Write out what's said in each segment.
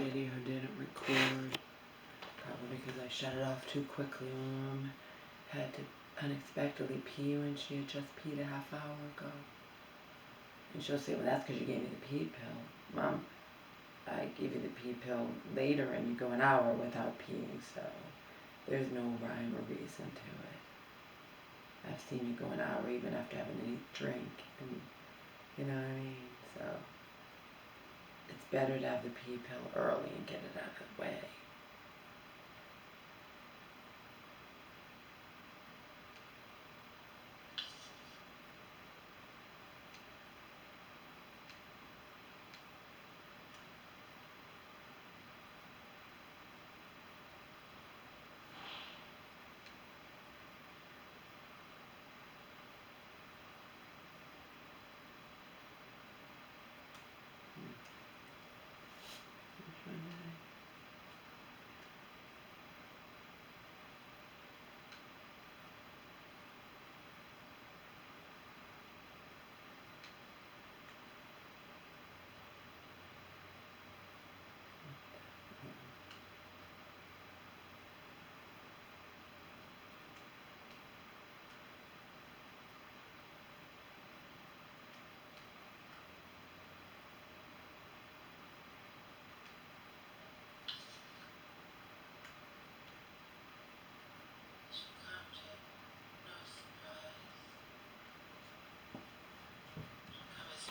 video didn't record. Probably because I shut it off too quickly. Mom had to unexpectedly pee when she had just peed a half hour ago. And she'll say, well, that's because you gave me the pee pill. Mom, I gave you the pee pill later and you go an hour without peeing, so there's no rhyme or reason to it. I've seen you go an hour even after having a drink, and you know what I mean? So it's better to have the pee pill early and get it out of the way.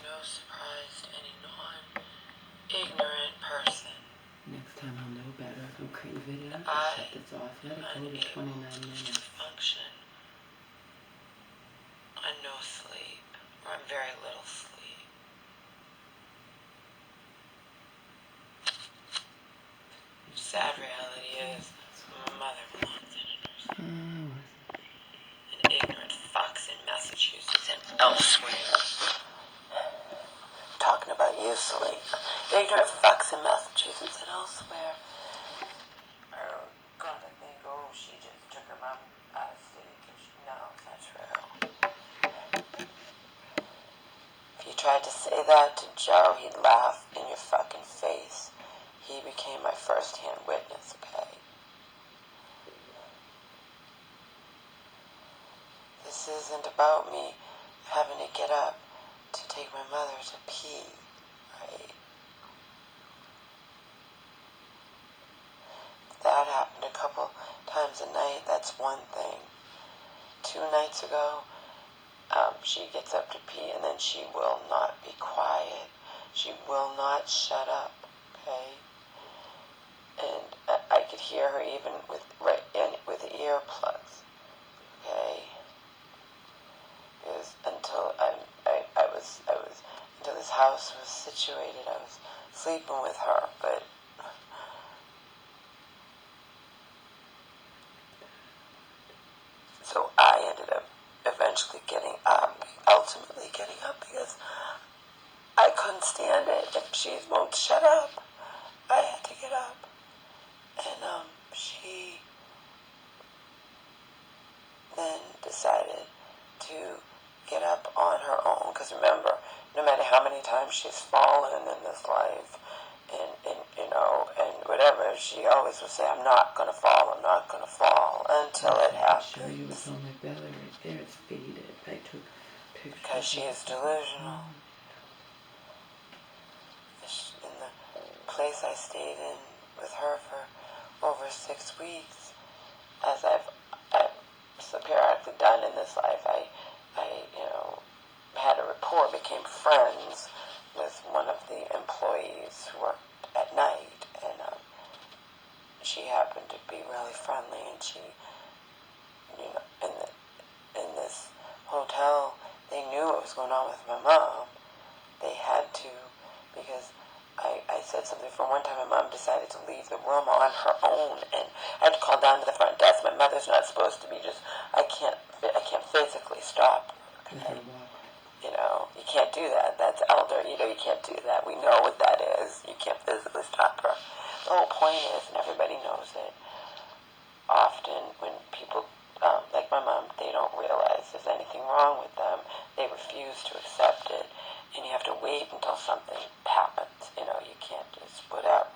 No surprise to any non-ignorant person. Next time I'll know better. I'll create a video. Shut this off. Let it go to 29 minutes. Function on no sleep or on very little sleep. Sad reality is mother1 senators and ignorant fucks in Massachusetts and elsewhere. Talking about you, sleep. Ignorant fucks in Massachusetts and elsewhere are gonna think, oh, she just took her mom out of state. No, that's true. If you tried to say that to Joe, he'd laugh in your fucking face. He became my first-hand witness, okay? This isn't about me having to get up to take my mother to pee, right? That happened a couple times a night, that's one thing. 2 nights ago, she gets up to pee and then she will not be quiet. She will not shut up, okay? And I could hear her even with earplugs, okay? Because until until this house was situated, I was sleeping with her, but so I ended up eventually ultimately getting up because I couldn't stand it. If she won't shut up, I had to get up. And she then decided to get up on her own. Because remember, no matter how many times she's fallen in this life, and you know, and whatever, she always would say, I'm not going to fall, until it happens. I'll show you what's on my belly right there. It's faded. I took pictures. Because she is delusional. In the place I stayed in with her for over 6 weeks, as I've so periodically done in this life, I had a rapport, became friends with one of the employees who worked at night, and she happened to be really friendly, and she, in this hotel, they knew what was going on with my mom. They had to, because I said something from one time. My mom decided to leave the room on her own, and I had to call down to the front desk. My mother's not supposed to be I can't physically stop her. Okay? You can't do that. That's elder. You can't do that. We know what that is. You can't physically stop her. The whole point is, and everybody knows it, often when people, like my mom, they don't realize there's anything wrong with them. They refuse to accept it. And you have to wait until something happens. You can't just whatever.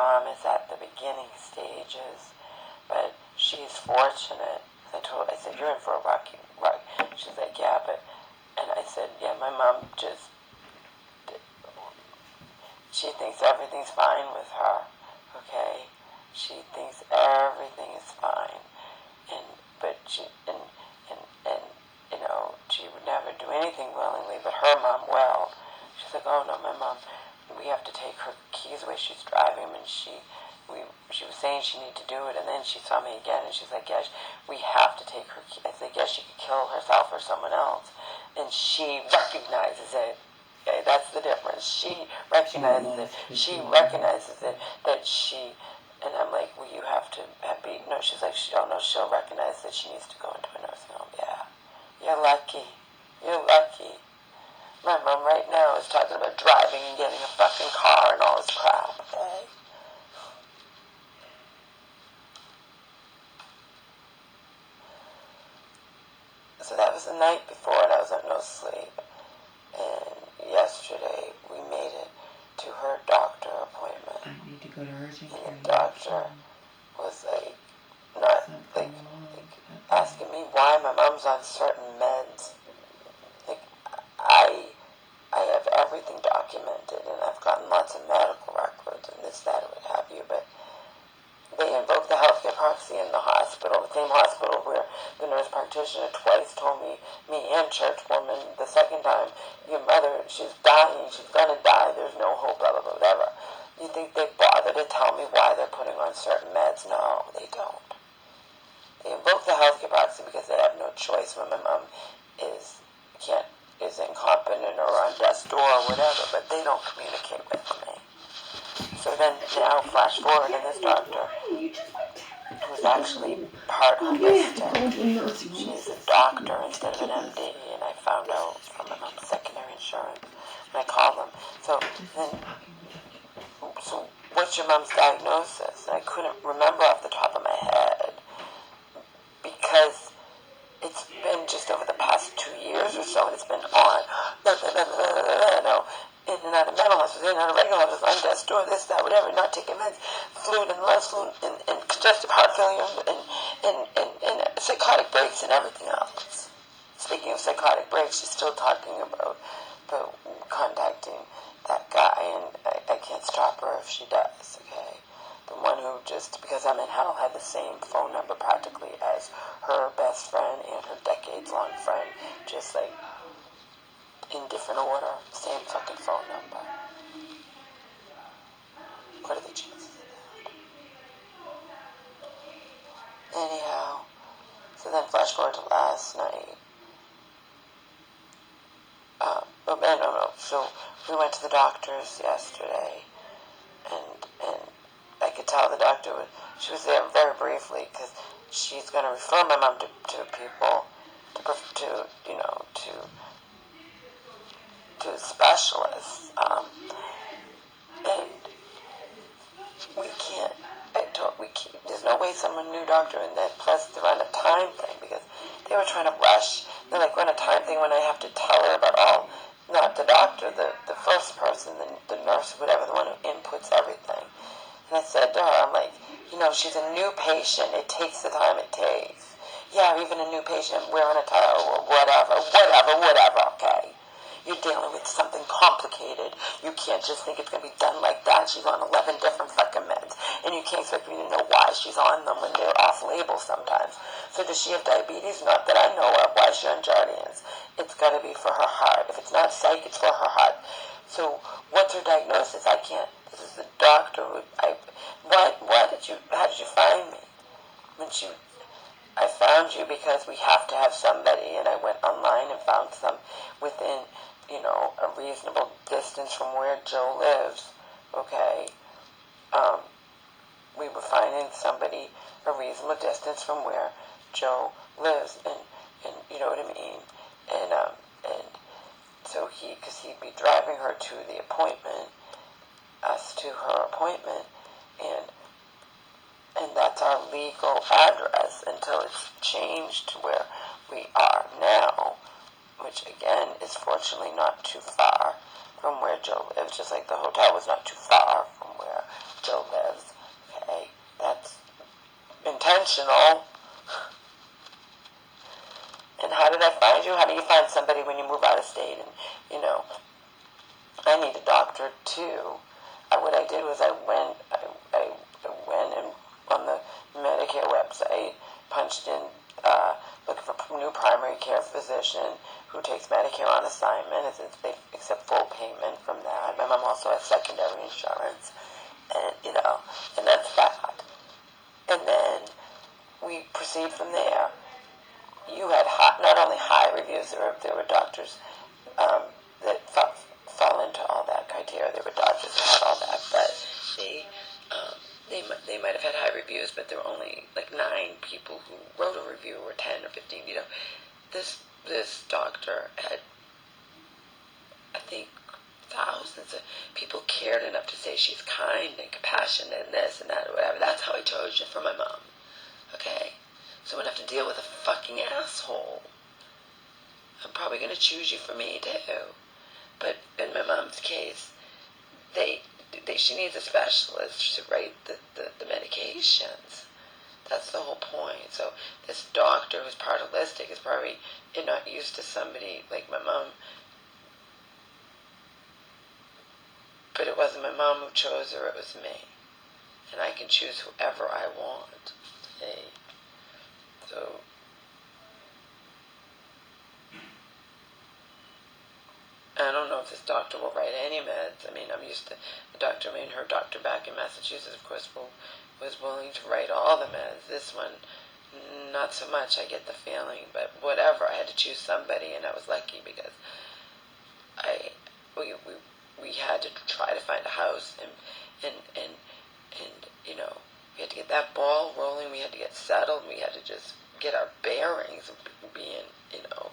mom is at the beginning stages, but she's fortunate. I said, you're in for a rocky. She's like, yeah, but, and I said, yeah, my mom she thinks everything's fine with her, okay? She thinks everything is fine, but she would never do anything willingly, but her mom will. She's like, oh no, my mom, we have to take her keys away. She's driving them, and she was saying she needed to do it, and then she saw me again, and she's like, yes, we have to take her keys. I said, yes, she could kill herself or someone else, and she recognizes it. Okay, that's the difference. She recognizes it. She recognizes it that she, and I'm like, well, you have to be. No, she's like, oh no, she'll recognize that she needs to go into a nursing home. Yeah, you're lucky. You're lucky. My mom right now is talking about driving and getting a fucking car and all this crap. Okay. So that was the night before, and I was on no sleep. And yesterday we made it to her doctor appointment. I need to go to urgent care. And the doctor was like, asking me why my mom's on certain meds. Like, I have everything documented, and I've gotten lots of medical records and this, that, or what have you, but they invoked the healthcare proxy in the hospital, the same hospital where the nurse practitioner twice told me and church woman, the second time, your mother, she's dying, she's gonna die, there's no hope, blah, blah, blah, whatever. You think they bother to tell me why they're putting on certain meds? No, they don't. They invoke the healthcare proxy because they have no choice when my mom is incompetent or on death's door or whatever, but they don't communicate with me. So then now flash forward, and this doctor, who's actually part holistic, she's a doctor instead of an MD, and I found out from my mom's secondary insurance when I called them. So what's your mom's diagnosis? And I couldn't remember off the top of my head because it's been just over the past 2 years or so, and it's been on. No, in and out of mental hospitals, in and out of regular hospitals, on death's door, this, that, whatever, not taking meds, fluid and less fluid, and congestive heart failure, and psychotic breaks and everything else. Speaking of psychotic breaks, she's still talking about contacting that guy, and I can't stop her if she does, okay? The one who just, because I'm in hell, had the same phone number practically as her best friend and her decades-long friend, just like in different order, same fucking phone number. What are the chances of that? Anyhow, so then flash forward to last night. No. So we went to the doctor's yesterday, and I could tell the doctor, she was there very briefly, because she's going to refer my mom to people, to specialists, and there's no way someone new doctor, and then plus they're on a time thing, because they were trying to rush, they're like, we're on a time thing when I have to tell her about all, not the doctor, the first person, the nurse, whatever, the one who inputs everything. And I said to her, I'm like, she's a new patient. It takes the time it takes. Yeah, even a new patient, we're on a tile or whatever, okay? You're dealing with something complicated. You can't just think it's going to be done like that. She's on 11 different fucking meds. And you can't expect me to know why she's on them when they're off-label sometimes. So does she have diabetes? Not that I know of. Why is she on Jardians? It's got to be for her heart. If it's not psych, it's for her heart. So what's her diagnosis? I can't. This is the doctor. How did you find me? I found you because we have to have somebody, and I went online and found some within, a reasonable distance from where Joe lives, okay? We were finding somebody a reasonable distance from where Joe lives, and you know what I mean? And so because he'd be driving her to the appointment, us to her appointment, and that's our legal address until it's changed to where we are now, which again is fortunately not too far from where Joe lives, just like the hotel was not too far from where Joe still lives. Okay, that's intentional. And how did I find you? How do you find somebody when you move out of state? And, I need a doctor too. What I did was I went and on the Medicare website, punched in, looking for new primary care physician who takes Medicare on assignment. They accept full payment from that. My mom also has secondary insurance, and and that's that. And then we proceed from there. You had not only high reviews, there were doctors that fell into all that criteria. There were doctors that had all that, but they might have had high reviews, but there were only like 9 people who wrote a review, or 10 or 15. This doctor had, I think, thousands of people cared enough to say she's kind and compassionate and this and that or whatever. That's how I chose you for my mom. Okay? So I wouldn't have to deal with a fucking asshole. I'm probably going to choose you for me too. But in my mom's case, she needs a specialist to write the medications. That's the whole point. So this doctor who's part holistic is probably not used to somebody like my mom. But it wasn't my mom who chose her, it was me. And I can choose whoever I want. Okay? So I don't know if this doctor will write any meds. I mean, I'm used to her doctor back in Massachusetts, of course, was willing to write all the meds. This one, not so much, I get the feeling, but whatever. I had to choose somebody, and I was lucky because we had to try to find a house, and we had to get that ball rolling. We had to get settled. We had to just get our bearings of being,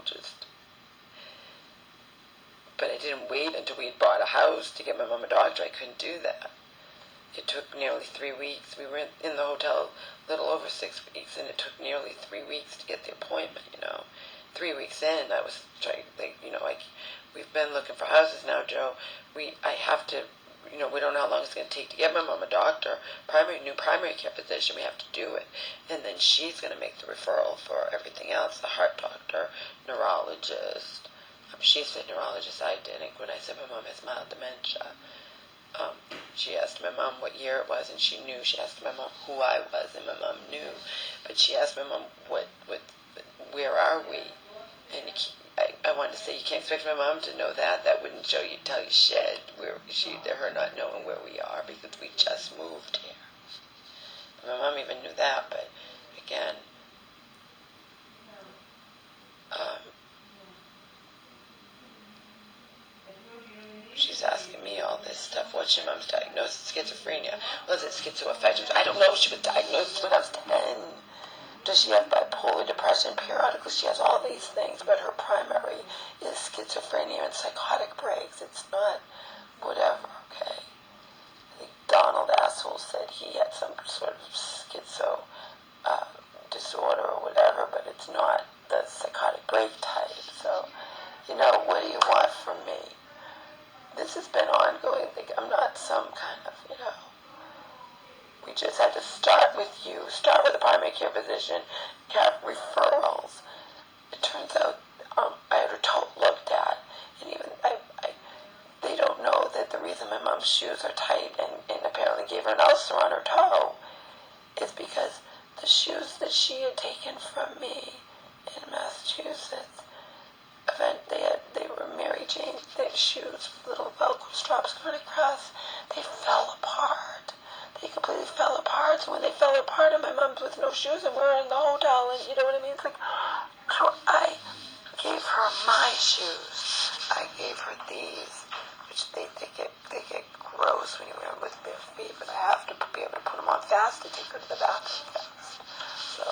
just. But I didn't wait until we'd bought a house to get my mom a doctor. I couldn't do that. It took nearly 3 weeks. We were in the hotel a little over 6 weeks, and it took nearly 3 weeks to get the appointment, 3 weeks in, I was trying, we've been looking for houses now, Joe. I have to, we don't know how long it's going to take to get my mom a doctor, new primary care physician. We have to do it. And then she's going to make the referral for everything else, the heart doctor, neurologist. She said neurologist, I didn't. When I said my mom has mild dementia, she asked my mom what year it was, and she knew. She asked my mom who I was, and my mom knew. But she asked my mom, where are we? And I wanted to say, you can't expect my mom to know that. That wouldn't tell you shit. Her not knowing where we are, because we just moved here. And my mom even knew that, but again, she's asking me all this stuff. What's your mom's diagnosis? Schizophrenia. Was it schizoaffective? I don't know. She was diagnosed when I was 10. Does she have bipolar depression? Periodically she has all these things, but her primary is schizophrenia and psychotic breaks. It's not whatever, okay? I think Donald asshole said he had some sort of schizo disorder or whatever, but it's not the psychotic break type. So, what do you want from me? This has been ongoing. I'm not some kind of, we just had to start with a primary care physician, have referrals. It turns out I had her toe looked at, and even they don't know that the reason my mom's shoes are tight and apparently gave her an ulcer on her toe is because the shoes that she had taken from me in Massachusetts, they were Mary Jane shoes with little Velcro straps going across. They fell apart. They completely fell apart. So when they fell apart, and my mom's with no shoes, and we're in the hotel, and you know what I mean? It's like, so I gave her my shoes. I gave her these, which they get gross when you wear them with bare feet, but I have to be able to put them on fast to take her to the bathroom fast. So,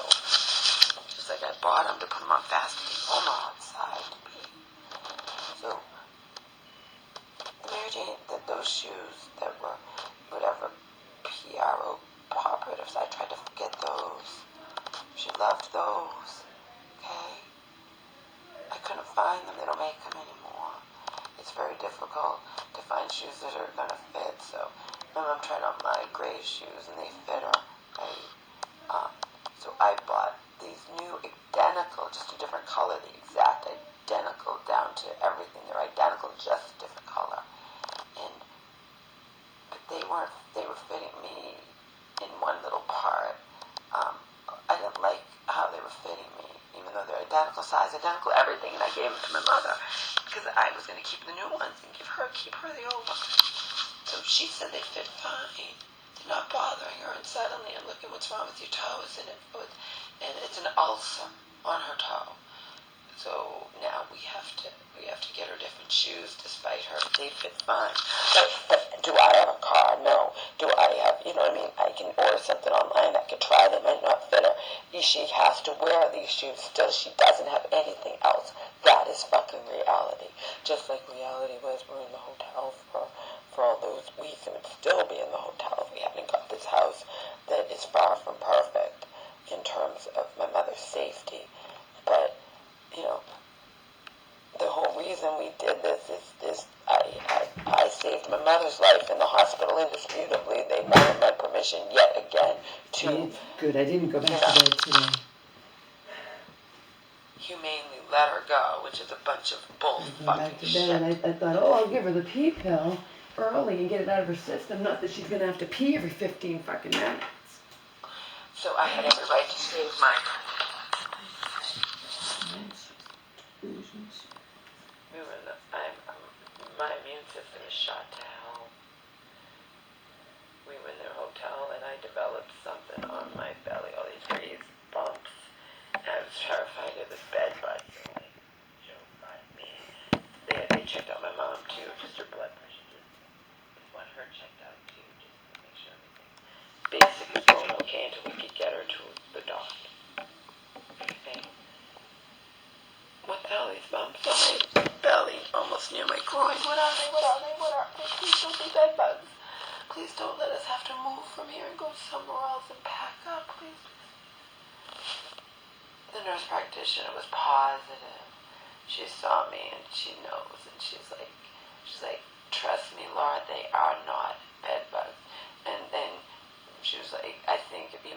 just like I bought them to put them on fast to take Omar outside to pee. So, Mary Jane, those shoes that were whatever PRO operatives, I tried to get those. She loved those. Okay? I couldn't find them. They don't make them anymore. It's very difficult to find shoes that are going to fit. So my mom tried on my gray shoes and they fit her. So I bought these new identical, just a different color, the exact identical down to everything. They're identical, just a different color. But they were fitting me in one little part. I didn't like how they were fitting me, even though they're identical size, identical everything, and I gave them to my mother because I was going to keep the new ones and keep her the old ones. So she said they fit fine. They're not bothering her, and suddenly I'm looking, what's wrong with your toes? And it's an ulcer on her toe. So now we have to get her different shoes despite her. They fit fine. But do I have a car? No. Do I have, you know what I mean? I can order something online. I can try them and not fit her. She has to wear these shoes still. She doesn't have anything else. That is fucking reality. Just like reality was we're in the hotel for all those weeks, and would still be in the hotel if we haven't got this house that is far from perfect in terms of my mother's safety. But the whole reason we did this is I saved my mother's life in the hospital indisputably. They wanted my permission yet again to... Good, I didn't go back to bed today. Humanely let her go, which is a bunch of bull fucking shit. And I thought, I'll give her the pee pill early and get it out of her system. Not that she's going to have to pee every 15 fucking minutes. So I had every right to save my... My immune system is shot to hell. We were in their hotel and I developed something on my belly, all these raised bumps. I was terrified of this bed bug. So Joe got me. They checked out my mom too, just her blood pressure. Just want her checked out too, just to make sure everything basic is going okay until we could get her to the doctor. Okay. What the hell are these bumps on my belly, almost near my groin? What are they? Please don't be bed bugs. Please don't let us have to move from here and go somewhere else and pack up, please. The nurse practitioner was positive. She saw me and she knows, and she's like, trust me, Laura, they are not bed bugs. And then she was like, I think it'd be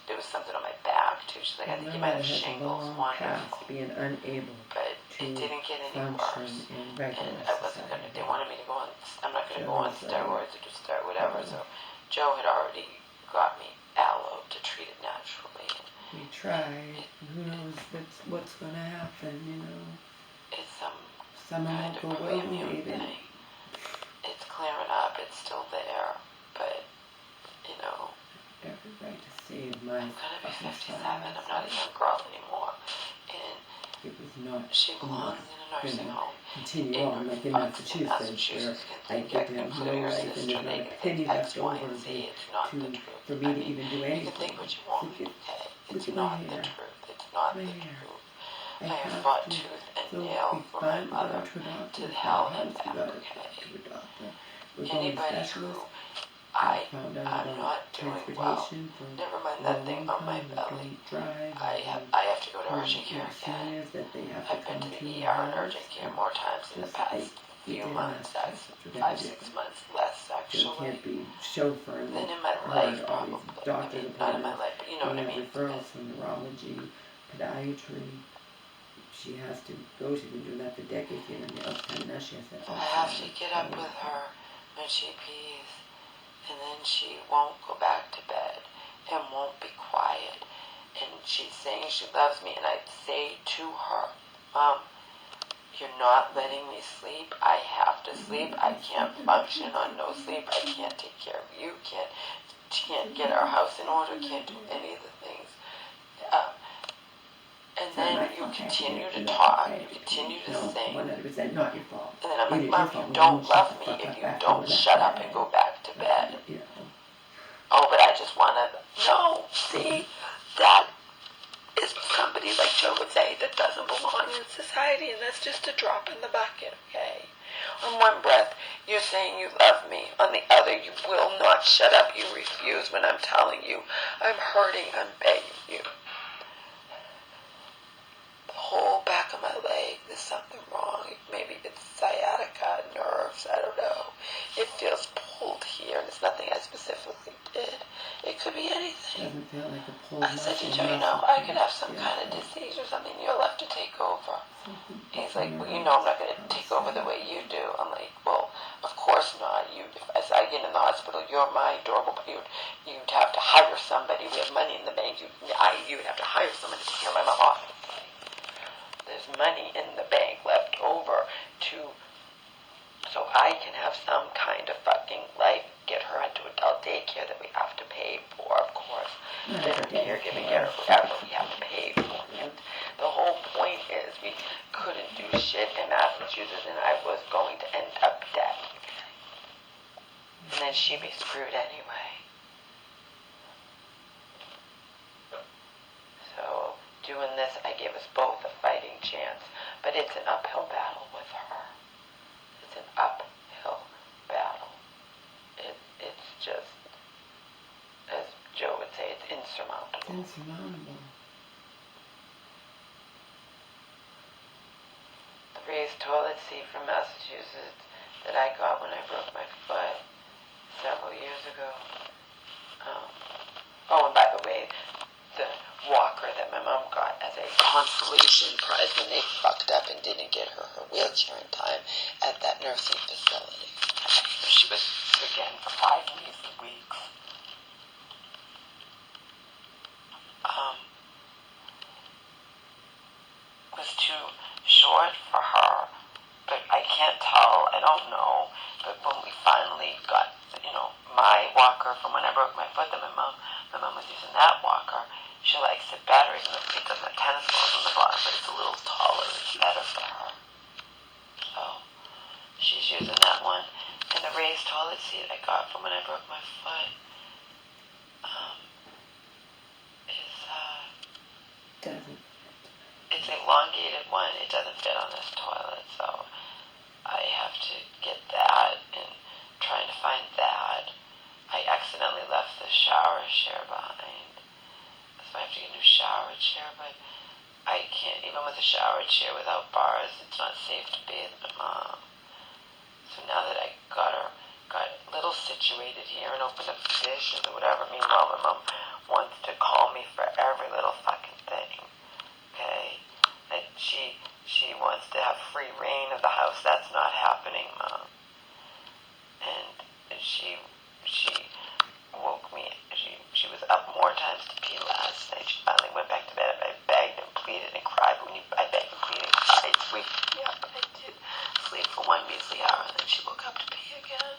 there was something on my back too. She's like, I think you might have shingles. Wonderful. Being unable but it didn't get any worse. And I wasn't gonna. They wanted me to go on. I'm not gonna go on steroids or just start whatever. So Joe had already got me aloe to treat it naturally. We tried. Who knows what's gonna happen? It's some kind of immune thing. It's clearing up. It's still there, but every right to save my I'm gonna be 57. I'm not a young girl anymore. And it was not. She belongs in a nursing home. Continue on like in Massachusetts, where I get to have no life and there's not a penny left over for me to even do anything. You can think what you want, okay? It's not the truth. It's not the truth. I have fought tooth and nail for my mother to hell and back, okay? Anybody who I'm not doing well. Never mind that thing on my belly. I have to go to urgent care again. I've been to the ER and urgent care more times in the past few months. 5-6 months less actually. Than in my life probably. Not in my life, but you know what I mean. Referrals from neurology, podiatry. She has to go. She's been doing that for decades. Now she has that. I have to get up with her when she pees. And then she won't go back to bed and won't be quiet. And she's saying she loves me. And I say to her, Mom, you're not letting me sleep. I have to sleep. I can't function on no sleep. I can't take care of you. Can't get our house in order. Can't do any of the things. And then you continue to talk. You continue to sing. 100% not your fault. And then I'm like, Mom, you don't love me if you don't shut up and go back to bed. Oh, but I just want to... No, see, that is somebody like Joe would say that doesn't belong in society, and that's just a drop in the bucket, okay? On one breath, you're saying you love me. On the other, you will not shut up. You refuse when I'm telling you I'm hurting, I'm begging you. Whole back of my leg, there's something wrong. Maybe it's sciatica, nerves, I don't know. It feels pulled here, and it's Doesn't feel like a pulled I said to muscle. Joe, I could have some kind of disease or something. You'll have to take over. He's like, well, I'm not going to take over the way you do. I'm like, well, of course not. As I get in the hospital, you're my adorable. You'd have to hire somebody. We have money in the bank. You would have to hire someone to take care of my mom. There's money in the bank left over so I can have some kind of fucking life, get her into adult daycare that we have to pay for, of course. Different caregiving care, whatever we have to pay for. And the whole point is we couldn't do shit in Massachusetts and I was going to end up dead. And then she'd be screwed anyway. So doing this, I gave us both a fighting chance. But it's an uphill battle with her. It's an uphill battle. It's just, as Joe would say, it's insurmountable. Insurmountable. The raised toilet seat from Massachusetts that I got when I broke my foot several years ago. And by the way, the walker that my mom got as a consolation prize when they fucked up and didn't get her wheelchair in time at that nursing facility. She was again for 5 weeks. Was too short for her, but I can't tell. I don't know. But when we finally got, my walker from when I broke my foot, that my mom was using that walker. She likes it better, even though it doesn't have tennis balls on the bottom, but it's a little taller. It's better for her. So she's using that one. And the raised toilet seat I got from when I broke my foot it's an elongated one. It doesn't fit on this toilet, so I have to get that and trying to find that. I accidentally left the shower chair behind. So I have to get a new shower chair, but I can't, even with a shower chair without bars, it's not safe to bathe my mom. So now that I got a little situated here and opened up the dishes or whatever, meanwhile my mom wants to call me for every little fucking thing. Okay? That she wants to have free reign of the house. That's not happening, Mom. And she woke me. She was up more times to pee last night. She finally went back to bed. I begged and pleaded and cried. I begged and pleaded and cried. Wake me up, and I did sleep for 1 measly hour, and then she woke up to pee again.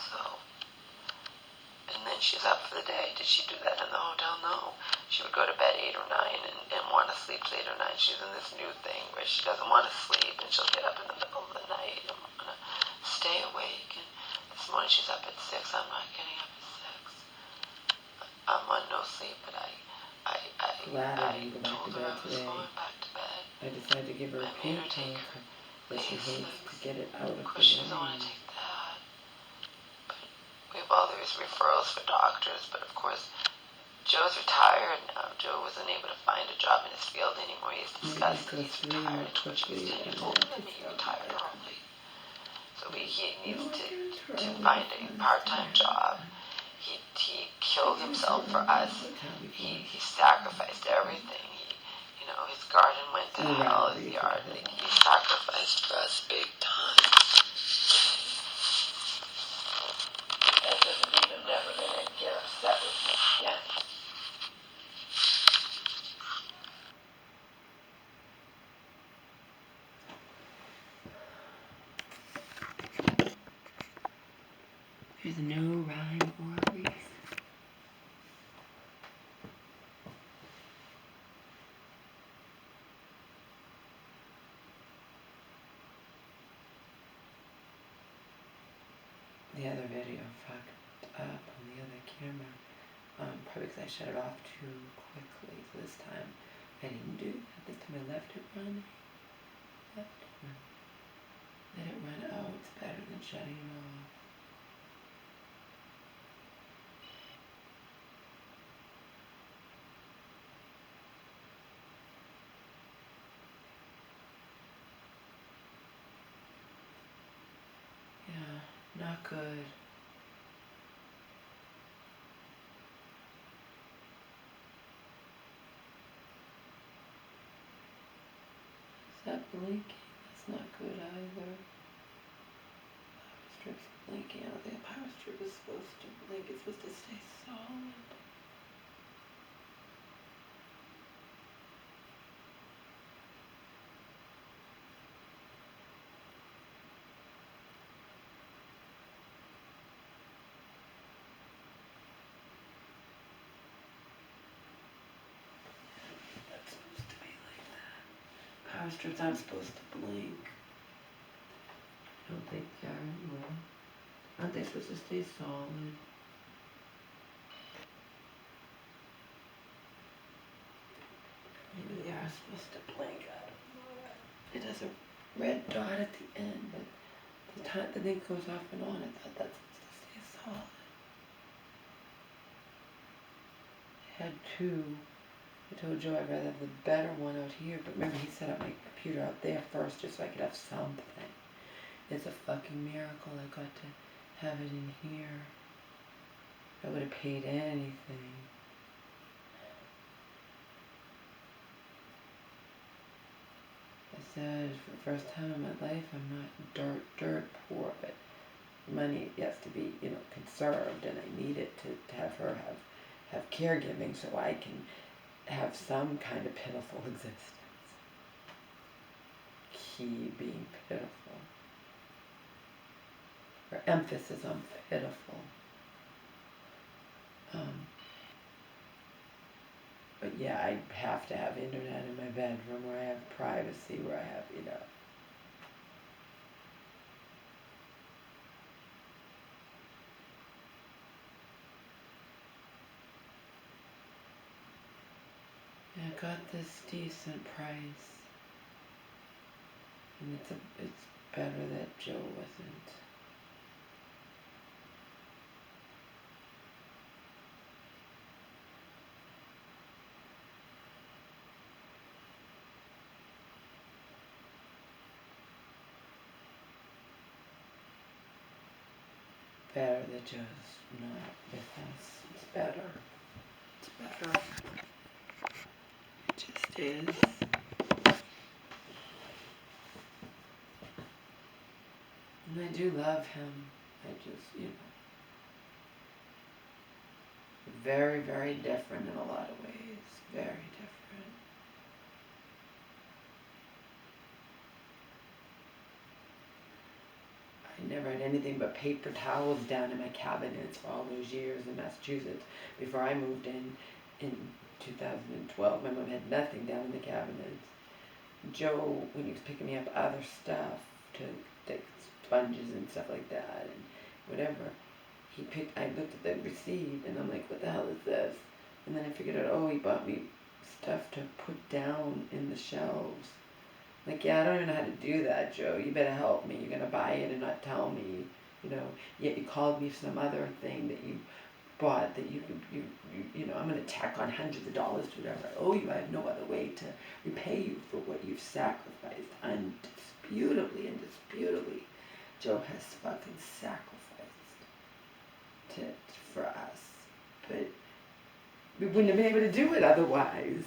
So, and then she's up for the day. Did she do that in the hotel? No. She would go to bed 8 or 9 and want to sleep till 8 or 9. She's in this new thing where she doesn't want to sleep, and she'll get up in the middle of the night and want to stay awake. And this morning she's up at 6. I'm not getting up at 6. I'm on no sleep, but I told her I was going back to bed. I decided to give her a pain pill that she hates to get it out of the Of course, she doesn't want to take that. But we have all these referrals for doctors, but of course, Joe's retired now. Joe wasn't able to find a job in his field anymore. He's discussed that he's retired. Which was 10 years older than me. He retired early. So he needs to find a part-time job. He killed himself for us. He sacrificed everything. His garden went to hell, his yard. He sacrificed for us big time. That doesn't mean I'm never going to get upset with him again. There's no rhyme or reason. The other video fucked up on the other camera. Probably because I shut it off too quickly. So this time I didn't do that. This time I left it running. Let it run out. It's better than shutting it off. Yeah, not good. Stop blinking. That's not good either. Power strip's blinking. I don't think a power strip is supposed to blink. It's supposed to stay solid. That's supposed to be like that. Power strips aren't supposed to blink. I don't think they are anyway. Aren't they supposed to stay solid? Maybe they are supposed to blink. I don't know. It has a red dot at the end, but the time the thing goes off and on, I thought that's supposed to stay solid. I had two. I told Joe I'd rather have the better one out here, but remember he set up my computer out there first just so I could have something. It's a fucking miracle I got to have it in here. I would have paid anything. I said, for the first time in my life, I'm not dirt poor, but money has to be, conserved, and I need it to have her have caregiving so I can have some kind of pitiful existence. Key being pitiful. Or emphasis on pitiful. But yeah, I have to have internet in my bedroom where I have privacy, where I have, I got this decent price. And it's better that Joe wasn't. Better that Joe's not with us. It's better. It's better. It just is. And I do love him. I just, very, very different in a lot of ways. Very different. I never had anything but paper towels down in my cabinets for all those years in Massachusetts. Before I moved in 2012, my mom had nothing down in the cabinets. Joe, when he was picking me up other stuff to take sponges and stuff like that and whatever, I looked at the receipt and I'm like, what the hell is this? And then I figured out, he bought me stuff to put down in the shelves. Like, yeah, I don't even know how to do that, Joe. You better help me. You're going to buy it and not tell me, Yet you called me some other thing that you bought that I'm going to tack on hundreds of dollars to whatever I owe you. I have no other way to repay you for what you've sacrificed. Indisputably, Joe has fucking sacrificed for us. But we wouldn't have been able to do it otherwise,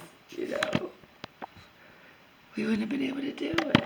We wouldn't have been able to do it.